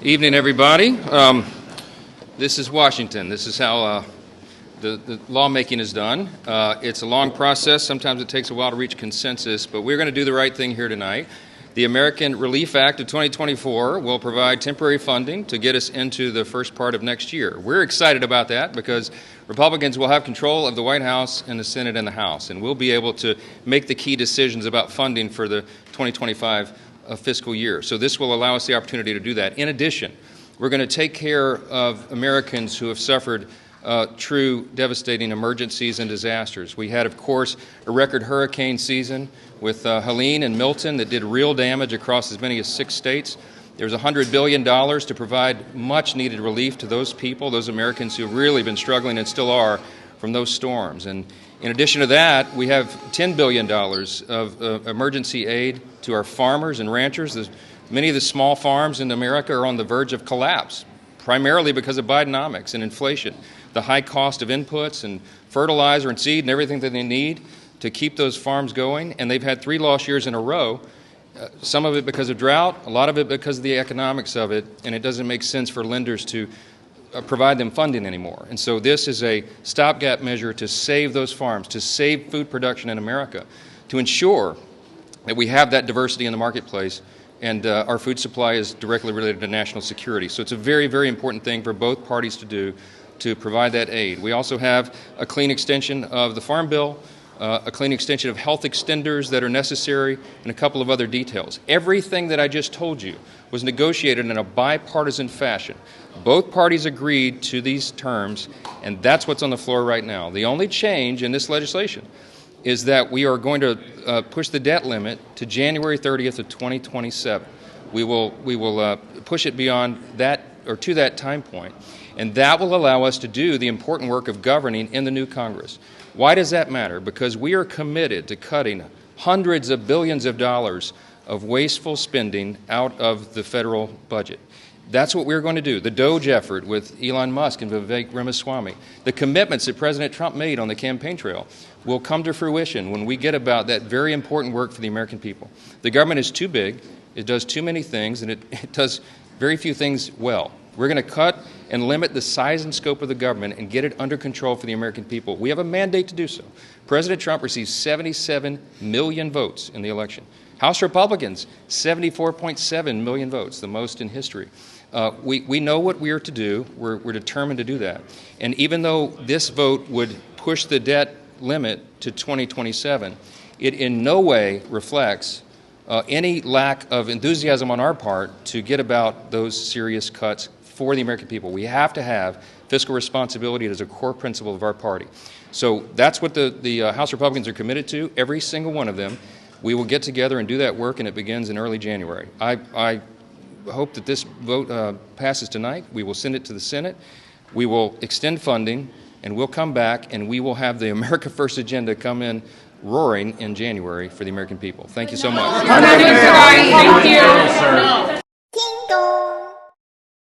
Evening, everybody. This is Washington. This is how the lawmaking is done. It's a long process. Sometimes it takes a while to reach consensus, but we're going to do the right thing here tonight. The American Relief Act of 2024 will provide temporary funding to get us into the first part of next year. We're excited about that because Republicans will have control of the White House and the Senate and the House, and we'll be able to make the key decisions about funding for the 2025 fiscal year. So this will allow us the opportunity to do that. In addition, we're going to take care of Americans who have suffered true devastating emergencies and disasters. We had, of course, a record hurricane season with Helene and Milton that did real damage across as many as 6 states. There's $100 billion to provide much-needed relief to those people, those Americans who have really been struggling and still are from those storms. And in addition to that, we have $10 billion of emergency aid to our farmers and ranchers. Many of the small farms in America are on the verge of collapse, primarily because of Bidenomics and inflation, the high cost of inputs and fertilizer and seed and everything that they need to keep those farms going. And they've had 3 lost years in a row, some of it because of drought, a lot of it because of the economics of it, and it doesn't make sense for lenders to provide them funding anymore. And so this is a stopgap measure to save those farms, to save food production in America, to ensure that we have that diversity in the marketplace and our food supply is directly related to national security. So it's a very, very important thing for both parties to do to provide that aid. We also have a clean extension of the Farm Bill, a clean extension of health extenders that are necessary, and a couple of other details. Everything that I just told you was negotiated in a bipartisan fashion. Both parties agreed to these terms, and that's what's on the floor right now. The only change in this legislation is that we are going to push the debt limit to January 30th of 2027. We will push it beyond that or to that time point, and that will allow us to do the important work of governing in the new Congress. Why does that matter? Because we are committed to cutting hundreds of billions of dollars of wasteful spending out of the federal budget. That's what we're going to do. The DOGE effort with Elon Musk and Vivek Ramaswamy, the commitments that President Trump made on the campaign trail will come to fruition when we get about that very important work for the American people. The government is too big, it does too many things, and it does very few things well. We're going to cut and limit the size and scope of the government and get it under control for the American people. We have a mandate to do so. President Trump received 77 million votes in the election. House Republicans, 74.7 million votes, the most in history. We know what we are to do. We're determined to do that. And even though this vote would push the debt limit to 2027, it in no way reflects any lack of enthusiasm on our part to get about those serious cuts for the American people. We have to have fiscal responsibility as a core principle of our party. So that's what the House Republicans are committed to, every single one of them. We will get together and do that work, and it begins in early January. I hope that this vote passes tonight. We will send it to the Senate. We will extend funding, and we'll come back, and we will have the America First agenda come in roaring in January for the American people. Thank you so much. Thank you.